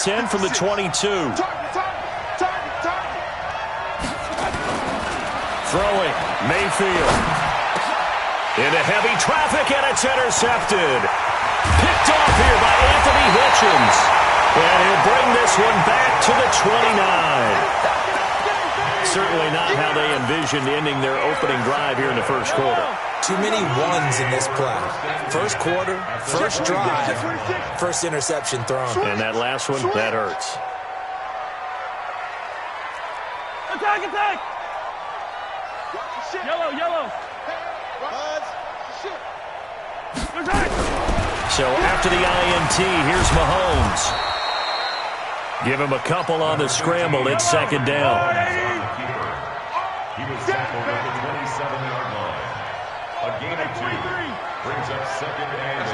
10 from the 22. Throwing, Mayfield. Into heavy traffic, and it's intercepted. Picked off here by Anthony Hitchens. And he'll bring this one back to the 29. Certainly not how they envisioned ending their opening drive here in the first quarter. Too many ones in this play. First quarter, first drive, first interception thrown. And that last one, that hurts. Attack, attack! Yellow, yellow. So after the INT, here's Mahomes. Give him a couple on the scramble. It's second down. He was tackled at the 27-yard line. A gain of 2 brings up second and 8.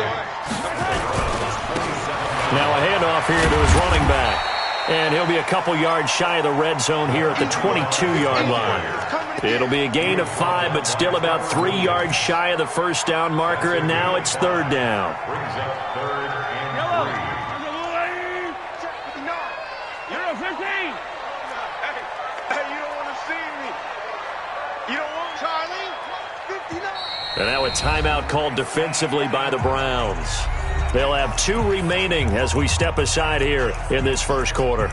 Now a handoff here to his running back. And he'll be a couple yards shy of the red zone here at the 22-yard line. It'll be a gain of 5, but still about 3 yards shy of the first down marker, and now it's third down. Brings up third and 3. You're a 15. Hey, you don't want to see me. You don't want Charlie? 59. And now a timeout called defensively by the Browns. They'll have 2 remaining as we step aside here in this first quarter.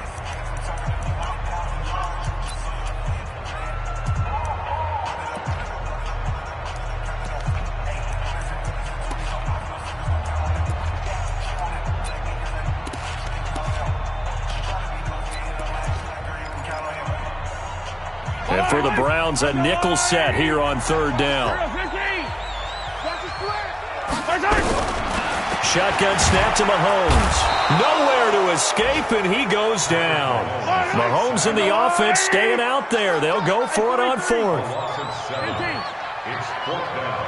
And for the Browns, a nickel set here on third down. Shotgun snap to Mahomes. Nowhere to escape, and he goes down. Mahomes and the offense staying out there. They'll go for it on fourth. It's fourth down.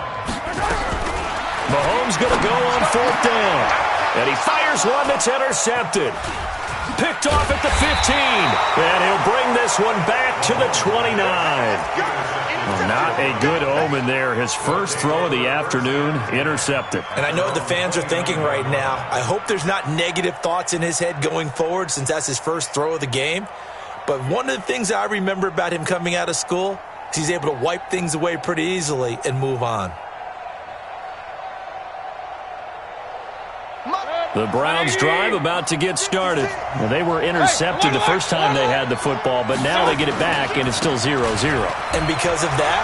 Mahomes going to go on fourth down. And he fires one that's intercepted. Picked off at the 15. And he'll bring this one back to the 29. Not a good omen there. His first throw of the afternoon, intercepted. And I know the fans are thinking right now, I hope there's not negative thoughts in his head going forward since that's his first throw of the game. But one of the things I remember about him coming out of school is he's able to wipe things away pretty easily and move on. The Browns drive about to get started. Well, they were intercepted the first time they had the football, but now they get it back, and it's still 0-0. And because of that,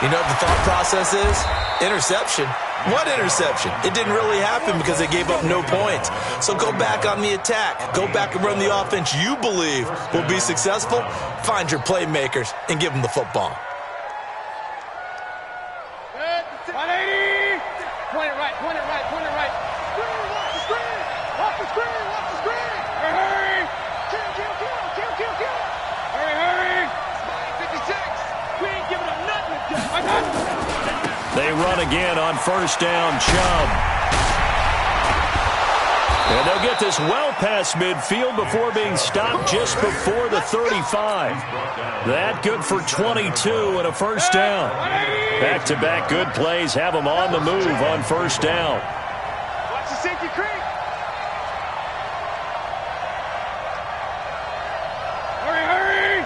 you know what the thought process is? Interception. What interception? It didn't really happen because they gave up no points. So go back on the attack. Go back and run the offense you believe will be successful. Find your playmakers and give them the football. 180. Point it right, point it right, point it right. Watch the screen, watch the screen. Hurry, kill. Hurry. 56. We ain't giving up nothing. They run again on first down, Chubb. And they'll get this well past midfield before being stopped just before the 35. That good for 22 and a first down. Back-to-back good plays have them on the move on first down. Watch the safety creek. Hurry.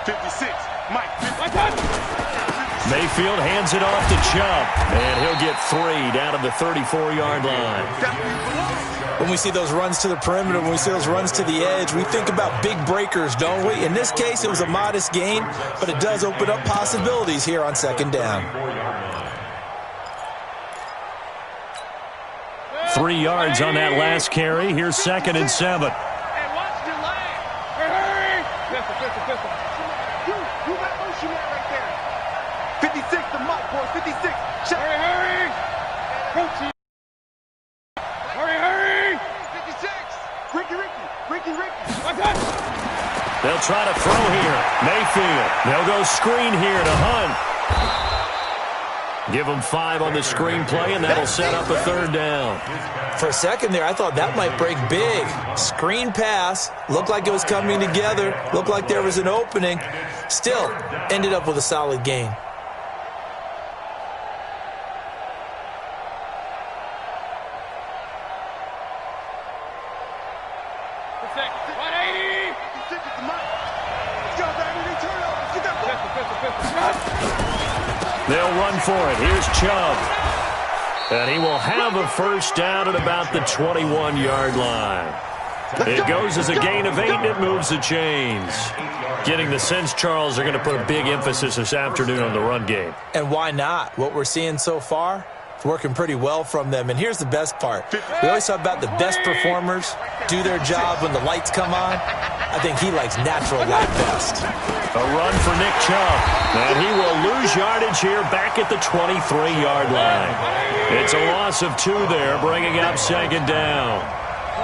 56. Mike. Mayfield hands it off to Chubb, and he'll get 3 down to the 34-yard line. When we see those runs to the perimeter, when we see those runs to the edge, we think about big breakers, don't we? In this case, it was a modest gain, but it does open up possibilities here on second down. 3 yards on that last carry. Here's second and 7. Hey, watch the line. Hurry. Pistol. You got motion man right there. 56 to Mike, boy. 56. Hurry. Hurry. 56. Ricky. They'll try to throw here. Mayfield. They'll go screen here to Hunt. Give them 5 on the screenplay, and that'll set up a third down. For a second there, I thought that might break big. Screen pass. Looked like it was coming together. Looked like there was an opening. Still, ended up with a solid gain. 180. They'll run for it. Here's Chubb. And he will have a first down at about the 21-yard line. It goes as a gain of 8, and it moves the chains. Getting the sense, Charles, they're going to put a big emphasis this afternoon on the run game. And why not? What we're seeing so far, it's working pretty well from them. And here's the best part. We always talk about the best performers do their job when the lights come on. I think he likes natural light best. A run for Nick Chubb. And he will lose yardage here back at the 23-yard line. It's a loss of 2 there, bringing up second down.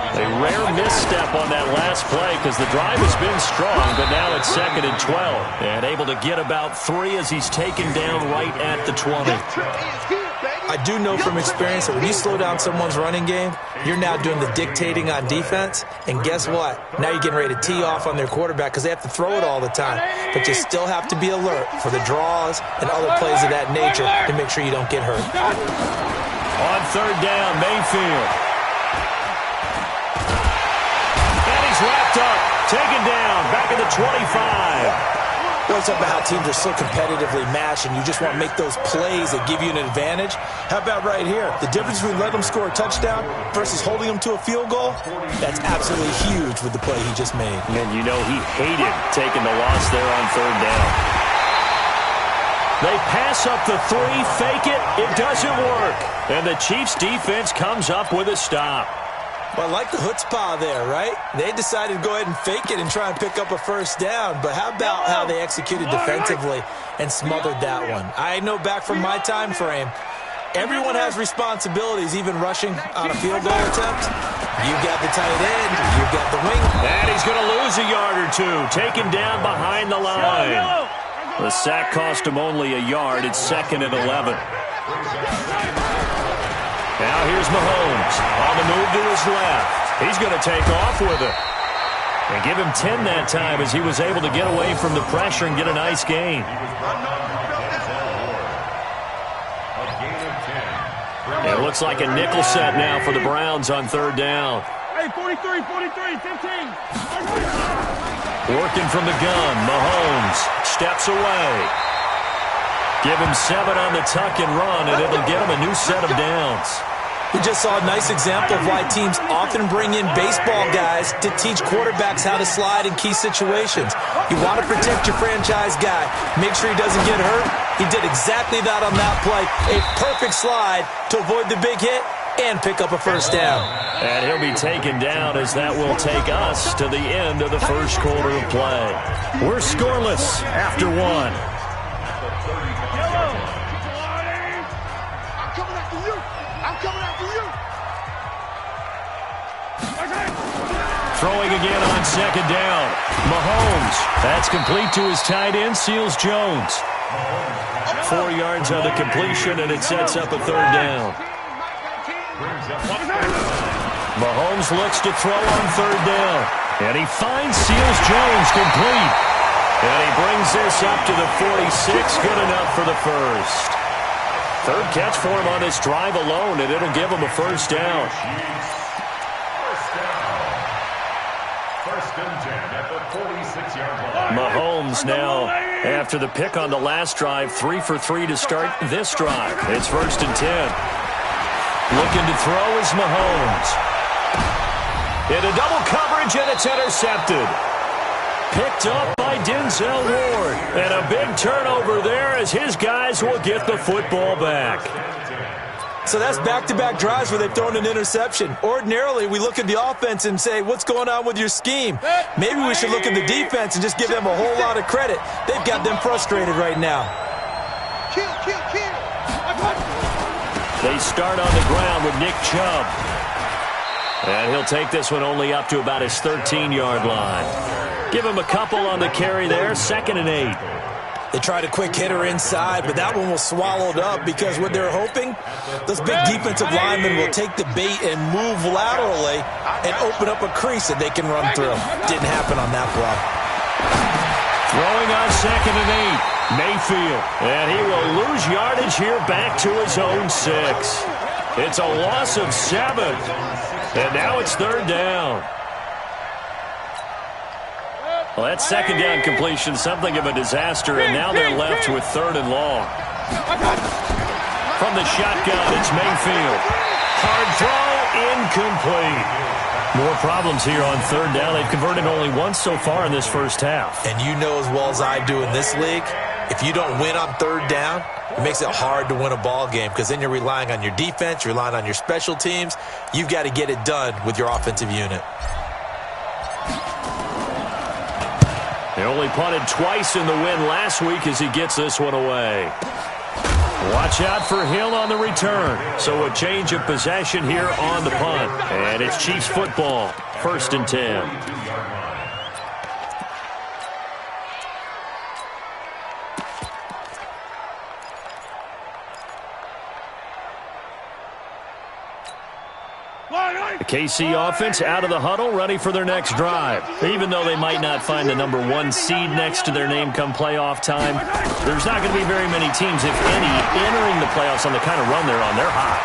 A rare misstep on that last play because the drive has been strong, but now it's 2nd and 12. And able to get about 3 as he's taken down right at the 20. I do know from experience that when you slow down someone's running game, you're now doing the dictating on defense. And guess what? Now you're getting ready to tee off on their quarterback because they have to throw it all the time. But you still have to be alert for the draws and other plays of that nature to make sure you don't get hurt. On 3rd down, Mayfield. Wrapped up, taken down, back at the 25. We're talking about how teams are so competitively matched and you just want to make those plays that give you an advantage. How about right here? The difference between letting them score a touchdown versus holding them to a field goal, that's absolutely huge with the play he just made. And you know he hated taking the loss there on 3rd down. They pass up the 3, fake it, it doesn't work. And the Chiefs defense comes up with a stop. Well, I like the chutzpah there, right? They decided to go ahead and fake it and try and pick up a first down. But how about how they executed defensively and smothered that one? I know back from my time frame, everyone has responsibilities, even rushing on a field goal attempt. You got the tight end, you got the wing. And he's going to lose a yard or 2, taken down behind the line. The sack cost him only a yard. It's 2nd and 11. Now here's Mahomes on the move to his left. He's going to take off with it. And give him 10 that time as he was able to get away from the pressure and get a nice gain. It looks like a nickel set now for the Browns on 3rd down. Hey, 43, 15. Working from the gun, Mahomes steps away. Give him 7 on the tuck and run, and it'll get him a new set of downs. We just saw a nice example of why teams often bring in baseball guys to teach quarterbacks how to slide in key situations. You want to protect your franchise guy. Make sure he doesn't get hurt. He did exactly that on that play. A perfect slide to avoid the big hit and pick up a first down. And he'll be taken down as that will take us to the end of the first quarter of play. We're scoreless after 1. Throwing again on 2nd down. Mahomes. That's complete to his tight end, Seals Jones. 4 yards on the completion, and it sets up a 3rd down. Mahomes looks to throw on 3rd down. And he finds Seals Jones complete. And he brings this up to the 46. Good enough for the first. 3rd catch for him on this drive alone, and it'll give him a first down. Mahomes now, after the pick on the last drive, 3 for 3 to start this drive. It's 1st and 10. Looking to throw is Mahomes. Into double coverage, and it's intercepted. Picked up by Denzel Ward. And a big turnover there as his guys will get the football back. So that's back-to-back drives where they've thrown an interception. Ordinarily, we look at the offense and say, what's going on with your scheme? Maybe we should look at the defense and just give them a whole lot of credit. They've got them frustrated right now. They start on the ground with Nick Chubb. And he'll take this one only up to about his 13-yard line. Give him a couple on the carry there, 2nd and 8. They tried a quick hitter inside, but that one was swallowed up because what they're hoping, those big defensive linemen will take the bait and move laterally and open up a crease that they can run through. Didn't happen on that play. Throwing on 2nd and 8, Mayfield. And he will lose yardage here back to his own 6. It's a loss of 7. And now it's 3rd down. Well, that second down completion, something of a disaster, and now they're left with 3rd and long. From the shotgun, it's Mayfield. Hard throw, incomplete. More problems here on 3rd down. They've converted only once so far in this first half. And you know as well as I do in this league, if you don't win on 3rd down, it makes it hard to win a ball game because then you're relying on your defense, you're relying on your special teams. You've got to get it done with your offensive unit. They only punted twice in the win last week as he gets this one away. Watch out for Hill on the return. So a change of possession here on the punt. And it's Chiefs football, 1st and 10. The KC offense out of the huddle, ready for their next drive. Even though they might not find the number 1 seed next to their name come playoff time, there's not going to be very many teams, if any, entering the playoffs on the kind of run they're on. They're hot.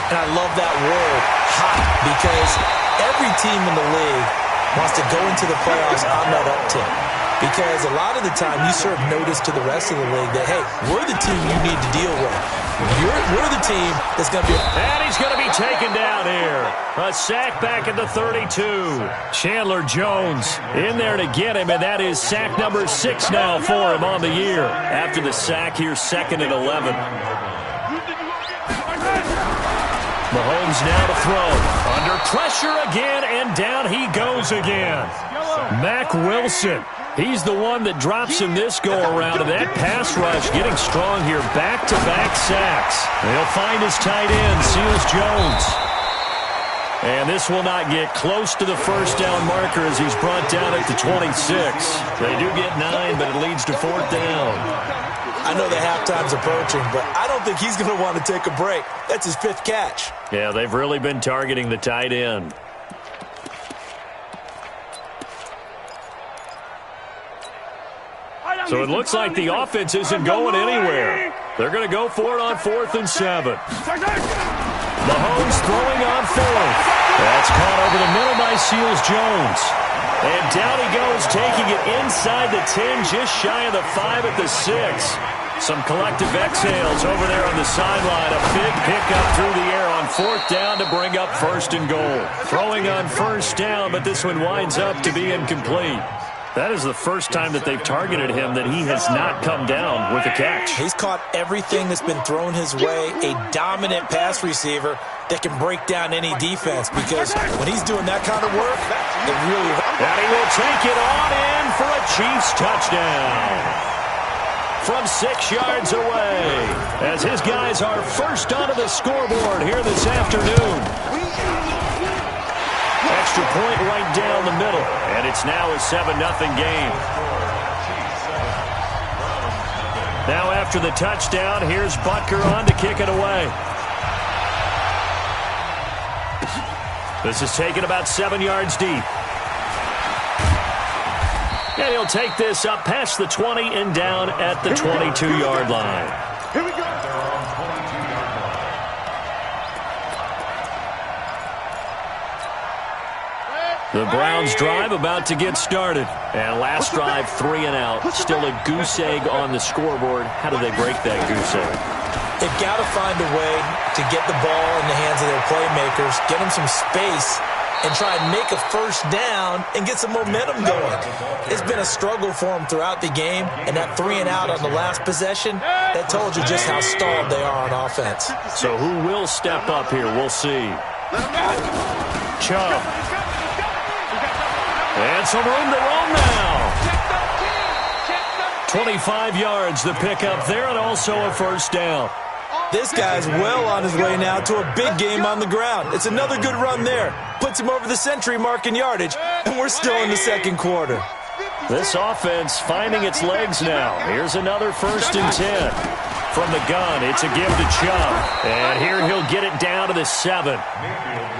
And I love that word, hot, because every team in the league wants to go into the playoffs on that uptick. Because a lot of the time you serve notice to the rest of the league that, hey, we're the team you need to deal with. We're the team that's going to be... And he's going to be taken down here. A sack back at the 32. Chandler Jones in there to get him, and that is sack number 6 now for him on the year. After the sack, here's 2nd and 11. Mahomes now to throw. Under pressure again, and down he goes again. Mack Wilson. He's the one that drops him this go-around, and that pass rush getting strong here. Back-to-back sacks. They'll find his tight end, Seals Jones. And this will not get close to the 1st down marker as he's brought down at the 26. They do get 9, but it leads to 4th down. I know the halftime's approaching, but I don't think he's going to want to take a break. That's his 5th catch. Yeah, they've really been targeting the tight end. So it looks like the offense isn't going anywhere. They're going to go for it on 4th and 7. Mahomes throwing on 4th. That's caught over the middle by Seals Jones. And down he goes, taking it inside the 10, just shy of the 5 at the 6. Some collective exhales over there on the sideline. A big pickup through the air on 4th down to bring up 1st and goal. Throwing on 1st down, but this one winds up to be incomplete. That is the first time that they've targeted him that he has not come down with a catch. He's caught everything that's been thrown his way, a dominant pass receiver that can break down any defense, because when he's doing that kind of work, it really... And he will take it on in for a Chiefs touchdown. From 6 yards away, as his guys are first onto the scoreboard here this afternoon. Extra point right down the middle, and it's now a 7-0 game. Now after the touchdown, here's Butker on to kick it away. This is taken about 7 yards deep. And he'll take this up past the 20 and down at the 22-yard line. Here we go. The Browns drive about to get started. And last drive, 3 and out. Still a goose egg on the scoreboard. How do they break that goose egg? They've got to find a way to get the ball in the hands of their playmakers, get them some space, and try and make a 1st down and get some momentum going. It's been a struggle for them throughout the game, and that 3 and out on the last possession, that told you just how stalled they are on offense. So who will step up here? We'll see. Chubb. And some room to roam now. 25 yards the pickup there, and also a 1st down. This guy's well on his way now to a big game on the ground. It's another good run there. Puts him over the century mark in yardage, and we're still in the 2nd quarter. This offense finding its legs now. Here's another 1st and 10. From the gun, it's a give to Chubb. And here he'll get it down to the 7.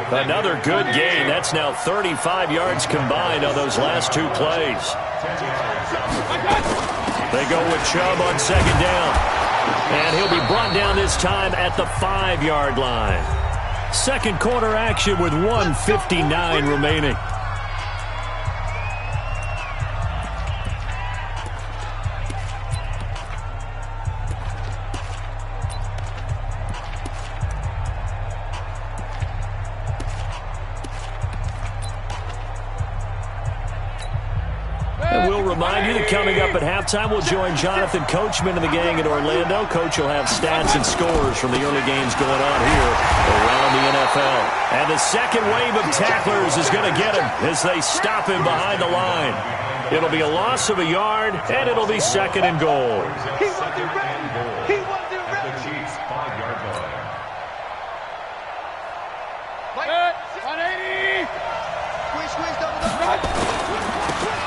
Another good gain. That's now 35 yards combined on those last 2 plays. They go with Chubb on 2nd down. And he'll be brought down this time at the 5-yard line. 2nd quarter action with 1:59 remaining. remind you that coming up at halftime, we'll join Jonathan Coachman and the gang in Orlando. Coach will have stats and scores from the early games going on here around the NFL. And the second wave of tacklers is going to get him as they stop him behind the line. It'll be a loss of a yard, and it'll be second and goal. He wasn't ready. He wasn't ready. The Chiefs' 5-yard line. 180. Squeeze, double.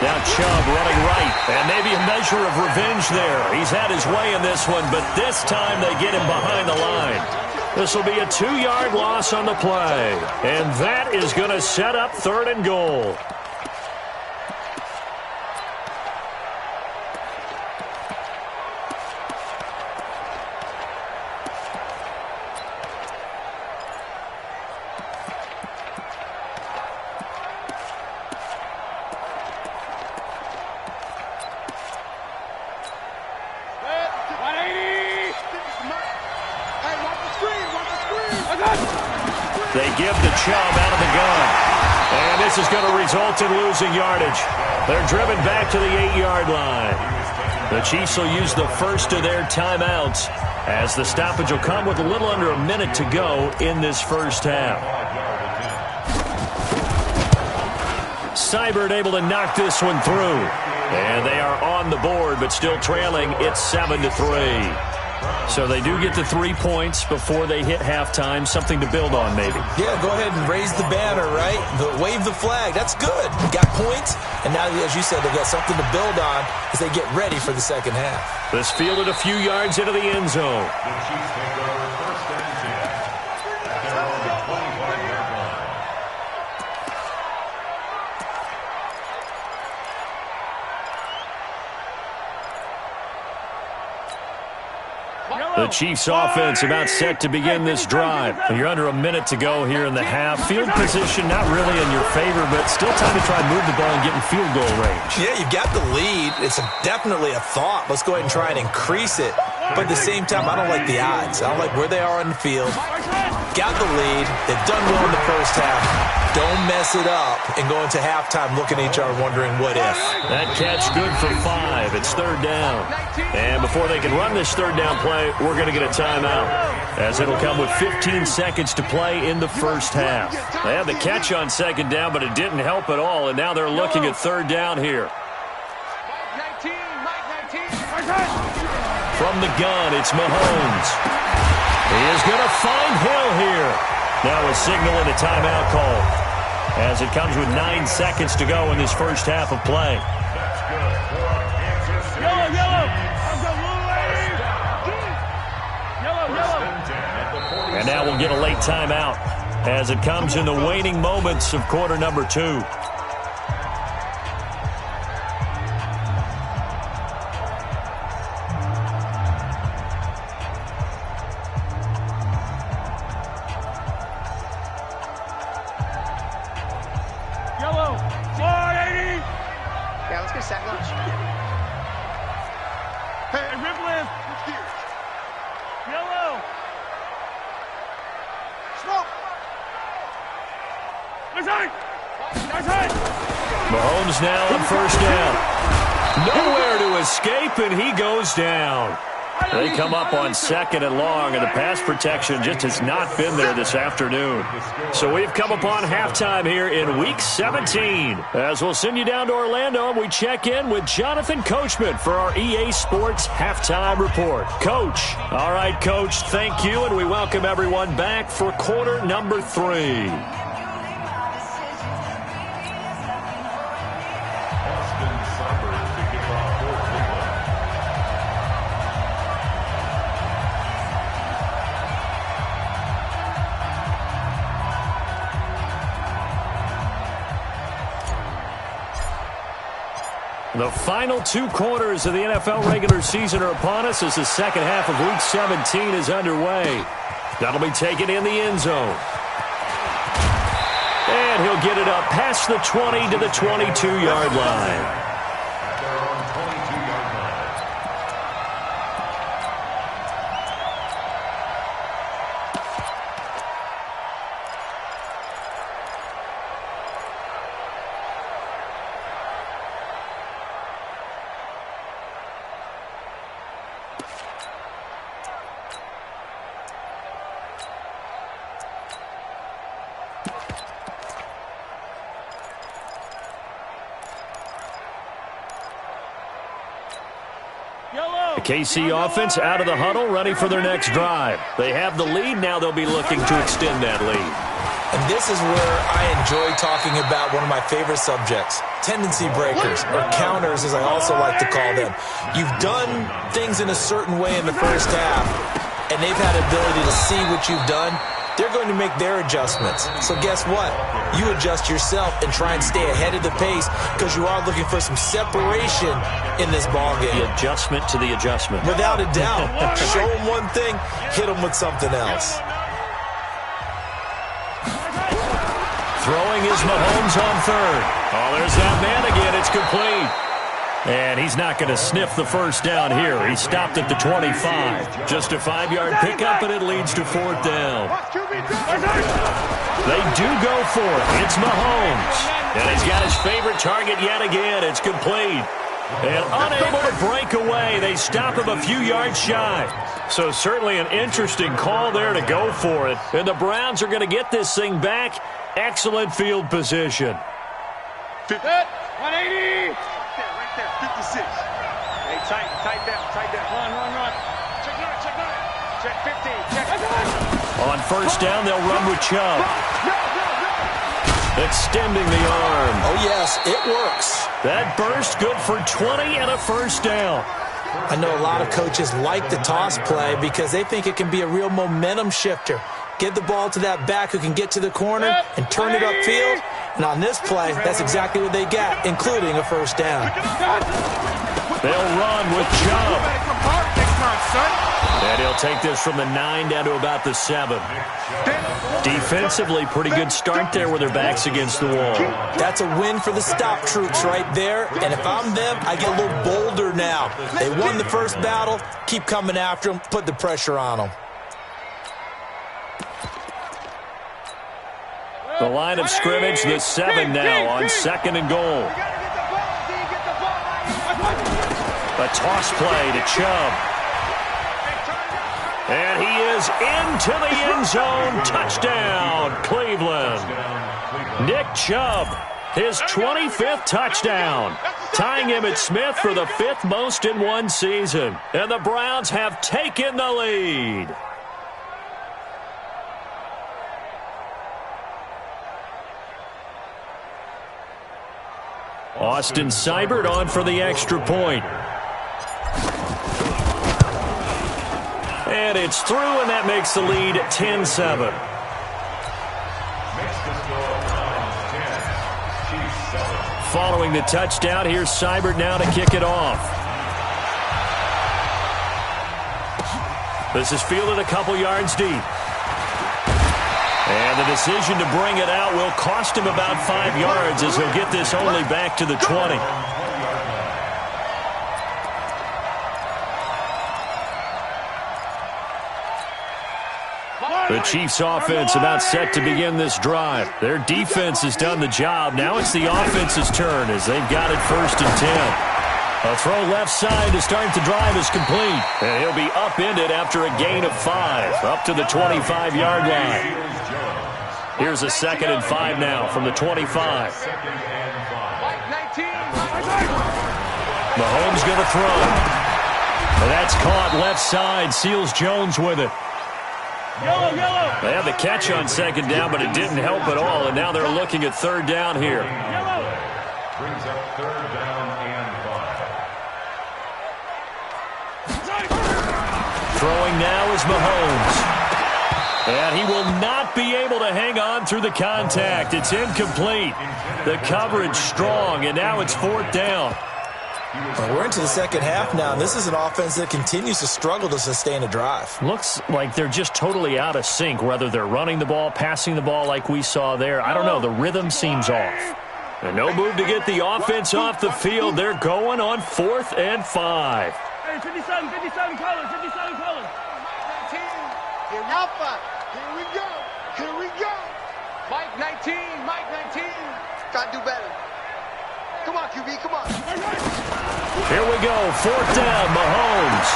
Now Chubb running right, and maybe a measure of revenge there. He's had his way in this one, but this time they get him behind the line. This will be a 2-yard loss on the play, and that is going to set up third and goal. They give the Chubb out of the gun. And this is going to result in losing yardage. They're driven back to the 8-yard line. The Chiefs will use the first of their timeouts as the stoppage will come with a little under a minute to go in this first half. Seibert able to knock this one through. And they are on the board, but still trailing. It's 7-3. So they do get the 3 points before they hit halftime. Something to build on, maybe. Yeah, go ahead and raise the banner, right? Wave the flag. That's good. Got points, and now, as you said, they've got something to build on as they get ready for the second half. This fielded a few yards into the end zone. The Chiefs take over first and 10 at their own 25-yard line. The Chiefs offense about set to begin this drive. You're under a minute to go here in the half. Field position not really in your favor, but still time to try and move the ball and get in field goal range. Yeah, you've got the lead. It's definitely a thought. Let's go ahead and try and increase it. But at the same time, I don't like the odds. I don't like where they are on the field. Got the lead. They've done well in the first half. Don't mess it up and go into halftime looking at each other wondering what if. That catch good for 5. It's third down. And before they can run this third down play, we're going to get a timeout, as it'll come with 15 seconds to play in the first half. They had the catch on second down, but it didn't help at all, and now they're looking at third down here. From the gun, it's Mahomes. He is going to find Hill here. Now a signal and a timeout call, as it comes with 9 seconds to go in this first half of play. And now we'll get a late timeout as it comes in the waning moments of quarter number 2. Yellow, 480. Yeah, let's get sack lunch. Hey, Ripley. Yellow. Smoke. Mahomes now on first down. Nowhere to escape, and he goes down. They come up on second and long, and the pass protection just has not been there this afternoon. So we've come upon halftime here in Week 17. As we'll send you down to Orlando, and we check in with Jonathan Coachman for our EA Sports Halftime Report. Coach. All right, Coach, thank you, and we welcome everyone back for quarter number 3. The final 2 quarters of the NFL regular season are upon us as the second half of Week 17 is underway. That'll be taken in the end zone. And he'll get it up past the 20 to the 22-yard line. KC offense out of the huddle, ready for their next drive. They have the lead. Now they'll be looking to extend that lead. And this is where I enjoy talking about one of my favorite subjects, tendency breakers, or counters as I also like to call them. You've done things in a certain way in the first half, and they've had the ability to see what you've done. They're going to make their adjustments. So guess what? You adjust yourself and try and stay ahead of the pace because you are looking for some separation in this ballgame. The adjustment to the adjustment. Without a doubt. Show them one thing, hit them with something else. Throwing is Mahomes on third. Oh, there's that man again. It's complete. And he's not going to sniff the first down here. He stopped at the 25. Just a 5-yard pickup, and it leads to fourth down. They do go for it. It's Mahomes. And he's got his favorite target yet again. It's complete. And unable to break away. They stop him a few yards shy. So certainly an interesting call there to go for it. And the Browns are going to get this thing back. Excellent field position. 180. Right there, 56. Hey, tight down. Run. Check 15. Check. On first down, they'll run with Chubb. Extending the arm. Oh, yes, it works. That burst good for 20 and a first down. I know a lot of coaches like the toss play because they think it can be a real momentum shifter. Get the ball to that back who can get to the corner and turn it upfield. And on this play, that's exactly what they got, including a first down. They'll run with Chubb. And he'll take this from the 9 down to about the 7. Defensively, pretty good start there with their backs against the wall. That's a win for the stop troops right there. And if I'm them, I get a little bolder now. They won the first battle. Keep coming after them. Put the pressure on them. The line of scrimmage, the 7 now on 2nd and goal. A toss play to Chubb. And he is into the end zone. Touchdown, Cleveland. Nick Chubb, his 25th touchdown, tying Emmitt Smith for the 5th most in one season. And the Browns have taken the lead. Austin Seibert on for the extra point. And it's through, and that makes the lead 10-7. Following the touchdown, here's Seibert now to kick it off. This is fielded a couple yards deep. And the decision to bring it out will cost him about 5 yards as he'll get this only back to the 20. The Chiefs offense about set to begin this drive. Their defense has done the job. Now it's the offense's turn as they've got it 1st and 10. A throw left side to start the drive is complete. And he'll be upended after a gain of 5 up to the 25-yard line. Here's a 2nd and 5 now from the 25. Mahomes going to throw. And that's caught left side. Seals Jones with it. They had the catch on 2nd down, but it didn't help at all. And now they're looking at 3rd down here. Brings up 3rd down and 5. Throwing now is Mahomes. And he will not be able to hang on through the contact. It's incomplete. The coverage strong, and now it's 4th down. Well, we're into the second half now. This is an offense that continues to struggle to sustain a drive. Looks like they're just totally out of sync, whether they're running the ball, passing the ball like we saw there. I don't know. The rhythm seems off. And no move to get the offense off the field. They're going on 4th and 5. Hey, 57 colors. Alpha, here we go. Mike 19. Gotta do better. Come on, QB, come on. Here we go, 4th down, Mahomes.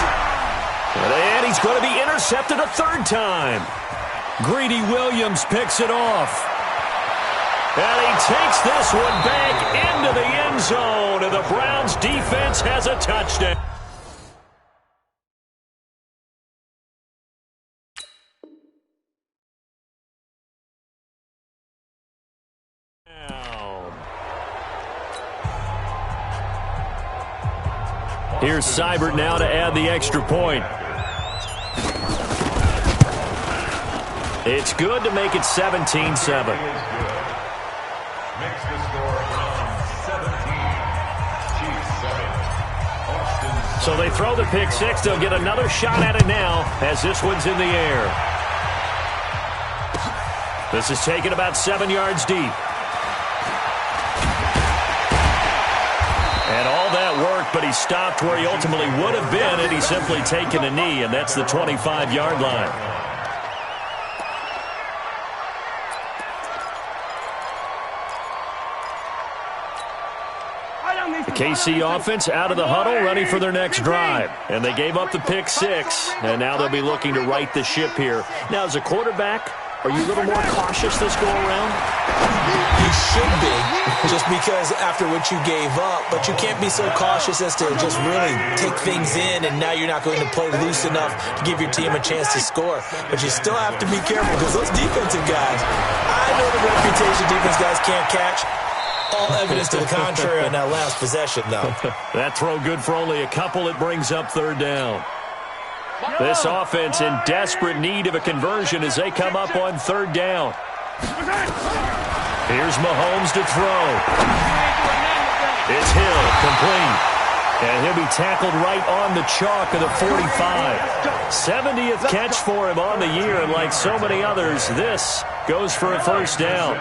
And he's going to be intercepted a 3rd time. Greedy Williams picks it off. And he takes this one back into the end zone, and the Browns defense has a touchdown. Here's Seibert now to add the extra point. It's good to make it 17-7. Makes the score from 17-7. So they throw the pick six. They'll get another shot at it now as this one's in the air. This is taken about 7 yards deep. And all that work, but he stopped where he ultimately would have been had he simply taken a knee, and that's the 25-yard line. The KC offense out of the huddle, ready for their next drive. And they gave up the pick six, and now they'll be looking to right the ship here. Now, as a quarterback, are you a little more cautious this go-around? You should be, just because after what you gave up, but you can't be so cautious as to just really take things in, and now you're not going to play loose enough to give your team a chance to score. But you still have to be careful because those defensive guys, I know the reputation defense guys can't catch. All evidence to the contrary on that last possession, though. That throw good for only a couple. It brings up third down. This offense in desperate need of a conversion as they come up on third down. Here's Mahomes to throw. It's Hill, complete. And he'll be tackled right on the chalk of the 45. 70th catch for him on the year, and like so many others, this goes for a first down.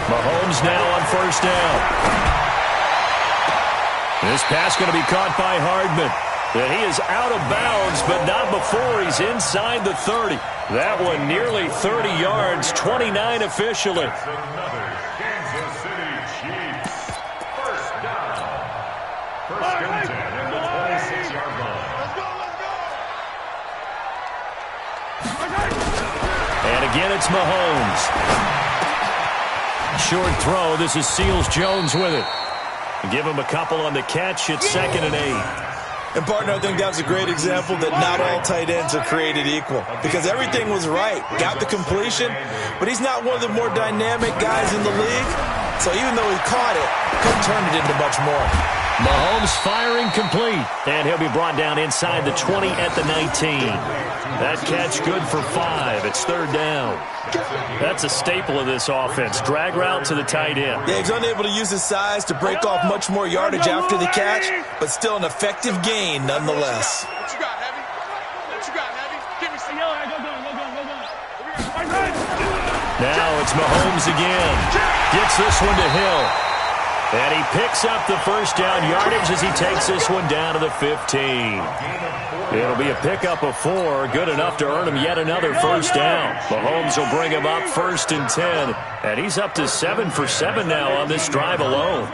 Mahomes now on first down. This pass going to be caught by Hardman. And he is out of bounds, but not before he's inside the 30. That one nearly 30 yards, 29 officially. Another Kansas City Chiefs. First down. First and 10 at the 26-yard line. And again, it's Mahomes. Short throw. This is Seals-Jones with it. Give him a couple on the catch. It's 2nd and 8. And, partner, I think that was a great example that not all tight ends are created equal because everything was right. Got the completion, but he's not one of the more dynamic guys in the league. So even though he caught it, couldn't turn it into much more. Mahomes firing complete, and he'll be brought down inside the 20 at the 19. That catch good for 5. It's third down. That's a staple of this offense. Drag route to the tight end. Yeah, he's unable to use his size to break off much more yardage after the catch, but still an effective gain nonetheless. What you got, Heavy? What you got, Heavy? Give me some. Now it's Mahomes again. Gets this one to Hill. And he picks up the first down yardage as he takes this one down to the 15. It'll be a pickup of 4, good enough to earn him yet another first down. Mahomes will bring him up 1st and 10, and he's up to 7 for 7 now on this drive alone.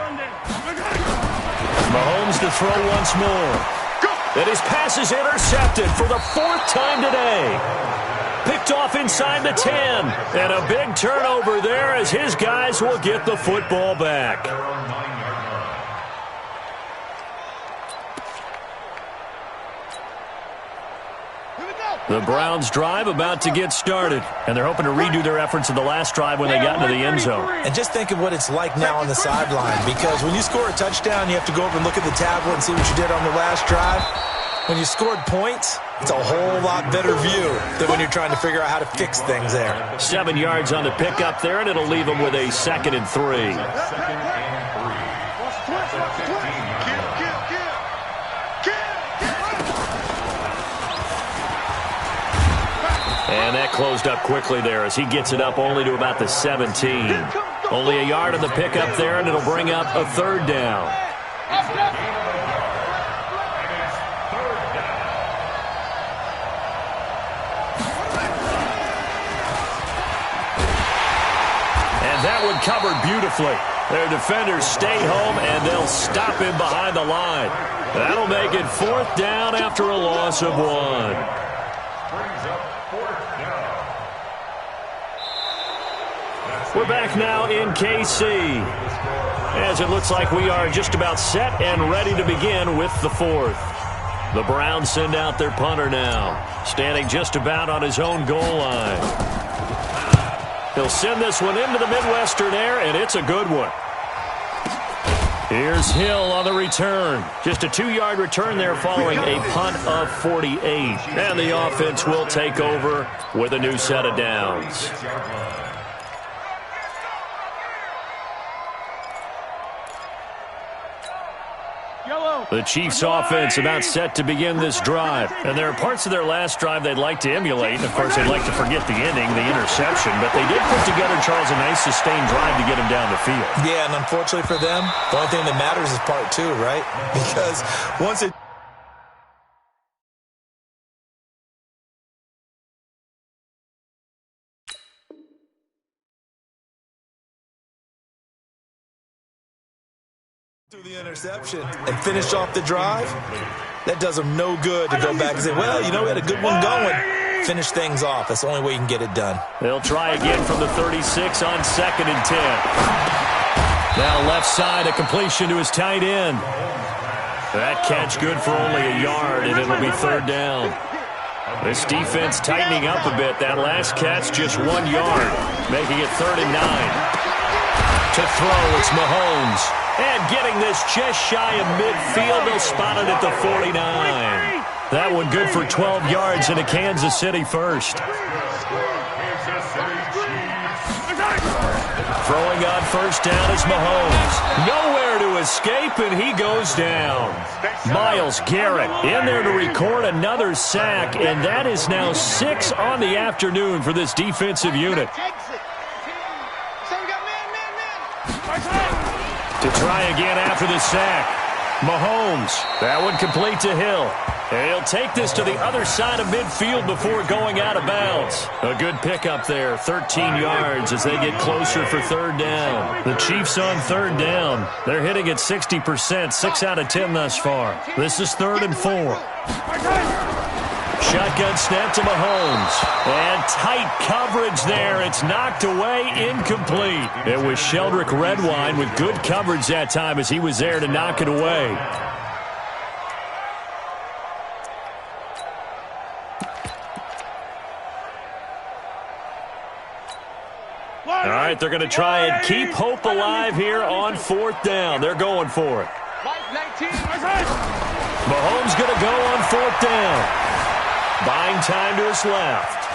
Mahomes to throw once more. And his pass is intercepted for the 4th time today. Picked off inside the 10. And a big turnover there as his guys will get the football back. The Browns drive about to get started. And they're hoping to redo their efforts in the last drive when they got into the end zone. And just think of what it's like now on the sideline. Because when you score a touchdown, you have to go over and look at the tablet and see what you did on the last drive. When you scored points, it's a whole lot better view than when you're trying to figure out how to fix things there. 7 yards on the pickup there, and it'll leave them with a 2nd and 3. And that closed up quickly there as he gets it up only to about the 17. Only a yard on the pickup there, and it'll bring up a 3rd down. That one covered beautifully. Their defenders stay home, and they'll stop him behind the line. That'll make it 4th down after a loss of 1. Brings up 4th down. We're back now in KC, as it looks like we are just about set and ready to begin with the 4th. The Browns send out their punter now, standing just about on his own goal line. He'll send this one into the Midwestern air, and it's a good one. Here's Hill on the return. Just a 2-yard return there following a punt of 48. And the offense will take over with a new set of downs. The Chiefs offense about set to begin this drive. And there are parts of their last drive they'd like to emulate. And, of course, they'd like to forget the ending, the interception. But they did put together, Charles, a nice sustained drive to get him down the field. Yeah, and unfortunately for them, the only thing that matters is part 2, right? Because once it the interception and finish off the drive, that does them no good to go back and say, well, you know, we had a good one going. Finish things off. That's the only way you can get it done. They'll try again from the 36 on 2nd and 10. Now left side, a completion to his tight end. That catch good for only a yard, and it'll be 3rd down. This defense tightening up a bit. That last catch just 1 yard, making it 3rd and 9. To throw, it's Mahomes. And getting this just shy of midfield, they'll spot it at the 49. That one good for 12 yards and a Kansas City first. Throwing on 1st down is Mahomes. Nowhere to escape, and he goes down. Myles Garrett in there to record another sack, and that is now 6 on the afternoon for this defensive unit. To try again after the sack. Mahomes. That one complete to Hill. And he'll take this to the other side of midfield before going out of bounds. A good pickup there. 13 yards as they get closer for 3rd down. The Chiefs on 3rd down. They're hitting at 60%. 6 out of 10 thus far. This is 3rd and 4. Shotgun snap to Mahomes. And tight coverage there. It's knocked away, incomplete. It was Sheldrick Redwine with good coverage that time as he was there to knock it away. All right, they're going to try and keep hope alive here on 4th down. They're going for it. Mahomes going to go on 4th down. Buying time to his left.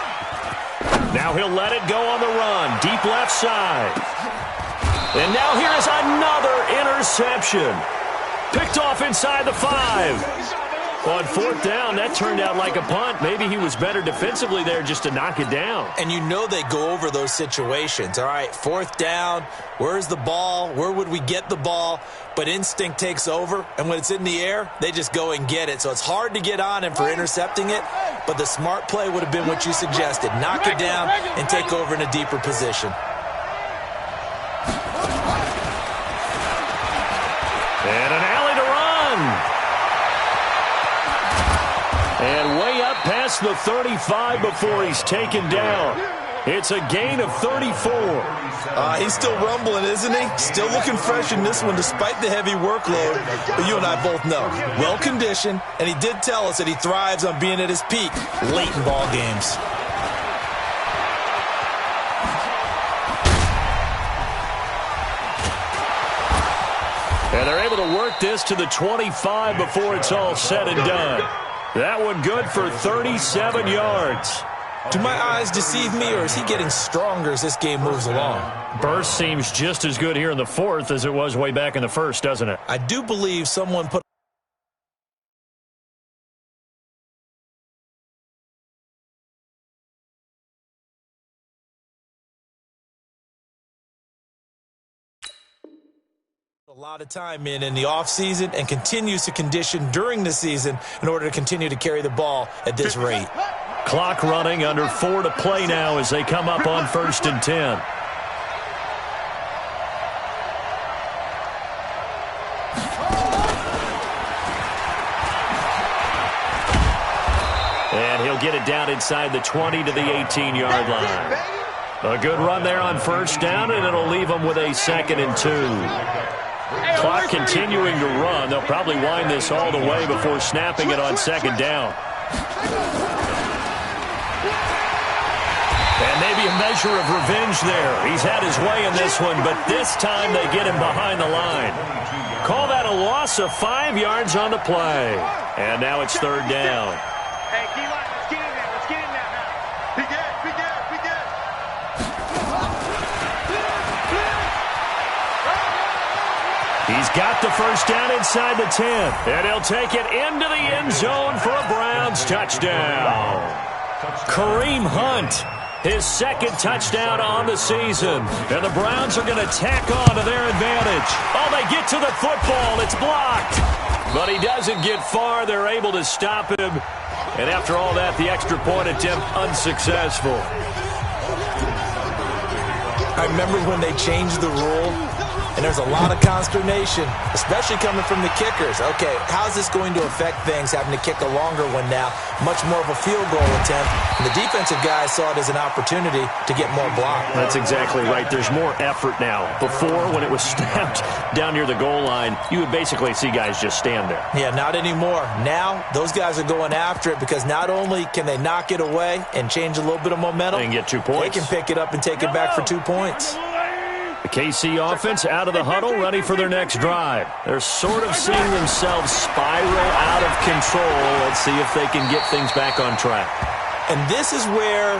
Now he'll let it go on the run. Deep left side. And now here is another interception. Picked off inside the 5. On 4th down, that turned out like a punt. Maybe he was better defensively there just to knock it down. And you know they go over those situations. All right, 4th down, where's the ball? Where would we get the ball? But instinct takes over, and when it's in the air, they just go and get it. So it's hard to get on him for intercepting it, but the smart play would have been what you suggested. Knock it down and take over in a deeper position. And an alley to run. And way up past the 35 before he's taken down. It's a gain of 34. He's still rumbling, isn't he? Still looking fresh in this one despite the heavy workload. But you and I both know, well-conditioned, and he did tell us that he thrives on being at his peak late in ball games. And they're able to work this to the 25 before it's all said and done. That one good for 37 yards. Do my eyes deceive me, or is he getting stronger as this game moves along? Burst seems just as good here in the 4th as it was way back in the 1st, doesn't it? I do believe someone put a lot of time in the offseason and continues to condition during the season in order to continue to carry the ball at this rate. Clock running, under 4 to play now as they come up on 1st and 10. And he'll get it down inside the 20 to the 18-yard line. A good run there on 1st down, and it'll leave them with a 2nd and 2. Clock continuing to run. They'll probably wind this all the way before snapping it on 2nd down. And they've maybe a measure of revenge there. He's had his way in this one, but this time they get him behind the line. Call that a loss of 5 yards on the play. And now it's third down. Hey, D-line, let's get in there. Let's get in there now. Be good, be good, be good. He's got the first down inside the 10. And he'll take it into the end zone for a Browns touchdown. Kareem Hunt, his second touchdown on the season. And the Browns are going to tack on to their advantage. Oh, they get to the football. It's blocked. But he doesn't get far. They're able to stop him. And after all that, the extra point attempt unsuccessful. I remember when they changed the rule, and there's a lot of consternation, especially coming from the kickers. Okay, how's this going to affect things, having to kick a longer one now, much more of a field goal attempt? And the defensive guys saw it as an opportunity to get more block. That's exactly right. There's more effort now. Before, when it was snapped down near the goal line, you would basically see guys just stand there. Yeah, not anymore. Now, those guys are going after it because not only can they knock it away and change a little bit of momentum, they can get 2 points. They can pick it up and take it back for 2 points. The KC offense out of the huddle, ready for their next drive. They're sort of seeing themselves spiral out of control. Let's see if they can get things back on track. And this is where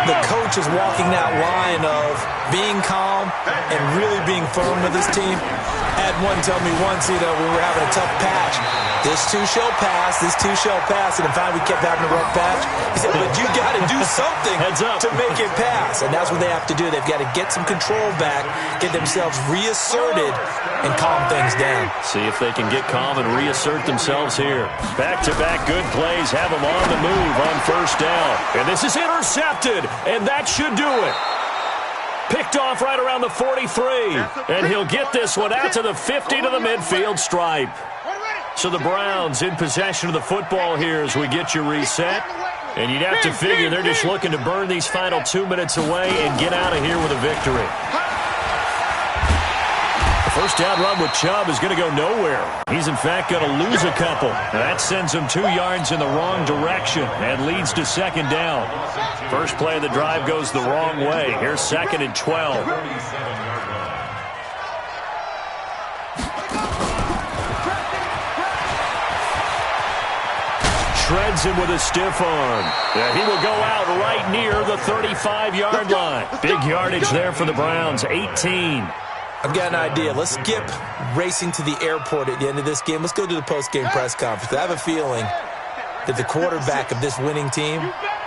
the coach is walking that line of being calm and really being firm with his team. I had one tell me once, we were having a tough patch. This too shall pass, this too shall pass. And finally we kept having a rough patch. He said, but you got to do something to make it pass. And that's what they have to do. They've got to get some control back, get themselves reasserted, and calm things down. See if they can get calm and reassert themselves here. Back-to-back good plays have them on the move on first down. And this is intercepted, and that should do it. Picked off right around the 43. And he'll get this one out to the 50 to the midfield stripe. So the Browns in possession of the football here as we get you reset. And you'd have to figure they're just looking to burn these final 2 minutes away and get out of here with a victory. The first down run with Chubb is going to go nowhere. He's, in fact, going to lose a couple. That sends him 2 yards in the wrong direction and leads to second down. First play of the drive goes the wrong way. Here's 2nd and 12. Shreds him with a stiff arm. Yeah, he will go out right near the 35-yard line. Big yardage there for the Browns, 18. I've got an idea. Let's skip racing to the airport at the end of this game. Let's go to the post-game press conference. I have a feeling that the quarterback of this winning team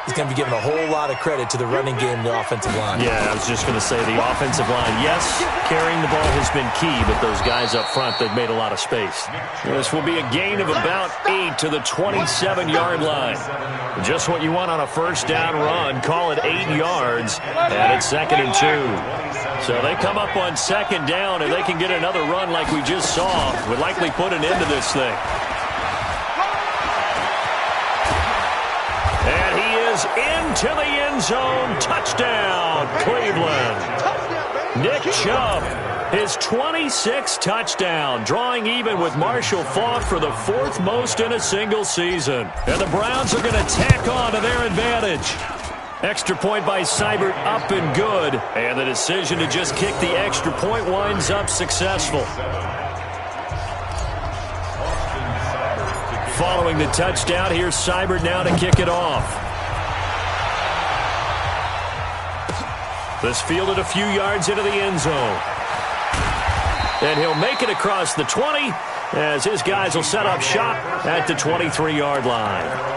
is going to be giving a whole lot of credit to the running game and the offensive line. Yeah, I was just going to say the offensive line. Yes, carrying the ball has been key, but those guys up front, they've made a lot of space. This will be a gain of about 8 to the 27-yard line. Just what you want on a first down run. Call it 8 yards, and it's 2nd and 2. So they come up on second down, and they can get another run like we just saw. Would likely put an end to this thing. And he is into the end zone. Touchdown, Cleveland. Nick Chubb, his 26th touchdown, drawing even with Marshall Faulk for the 4th most in a single season. And the Browns are going to tack on to their advantage. Extra point by Seibert up and good. And the decision to just kick the extra point winds up successful. Following the touchdown, here's Seibert now to kick it off. This fielded a few yards into the end zone. And he'll make it across the 20 as his guys will set up shop at the 23-yard line.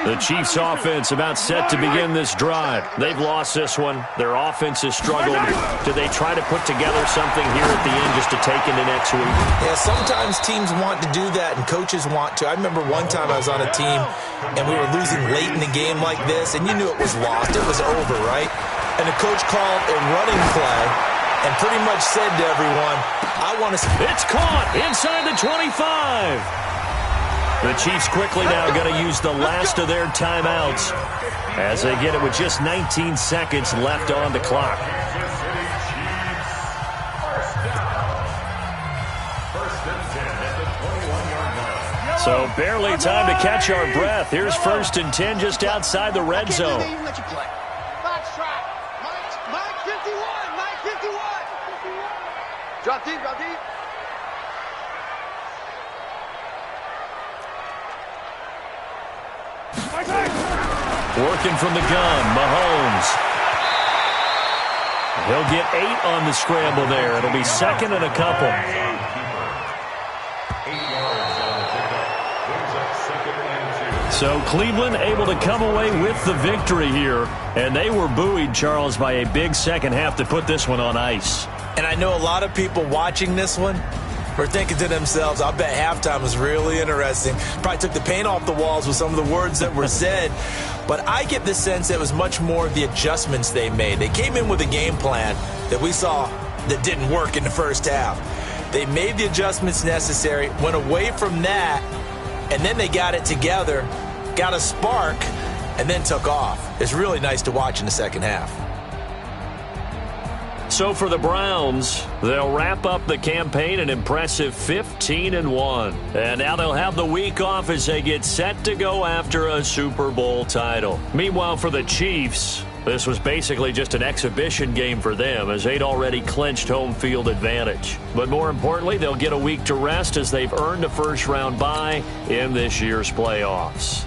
The Chiefs' offense about set to begin this drive. They've lost this one. Their offense has struggled. Do they try to put together something here at the end just to take into next week? Yeah, sometimes teams want to do that and coaches want to. I remember one time I was on a team and we were losing late in the game like this, and you knew it was lost. It was over, right? And the coach called a running play and pretty much said to everyone, I want to... It's caught inside the 25. The Chiefs quickly now going to use the last of their timeouts as they get it with just 19 seconds left on the clock. So barely time to catch our breath. Here's 1st and 10 just outside the red zone. Box track. Mike 51. Mike 51. Drop deep, drop deep. Working from the gun, Mahomes. He'll get 8 on the scramble there. It'll be 2nd and a couple. 8 yards on the pickup. Brings up 2nd and 2. So Cleveland able to come away with the victory here. And they were buoyed, Charles, by a big second half to put this one on ice. And I know a lot of people watching this one were thinking to themselves, I bet halftime was really interesting. Probably took the paint off the walls with some of the words that were said. But I get the sense that it was much more the adjustments they made. They came in with a game plan that we saw that didn't work in the first half. They made the adjustments necessary, went away from that, and then they got it together, got a spark, and then took off. It's really nice to watch in the second half. So for the Browns, they'll wrap up the campaign an impressive 15-1. And now they'll have the week off as they get set to go after a Super Bowl title. Meanwhile, for the Chiefs, this was basically just an exhibition game for them as they'd already clinched home field advantage. But more importantly, they'll get a week to rest as they've earned a first-round bye in this year's playoffs.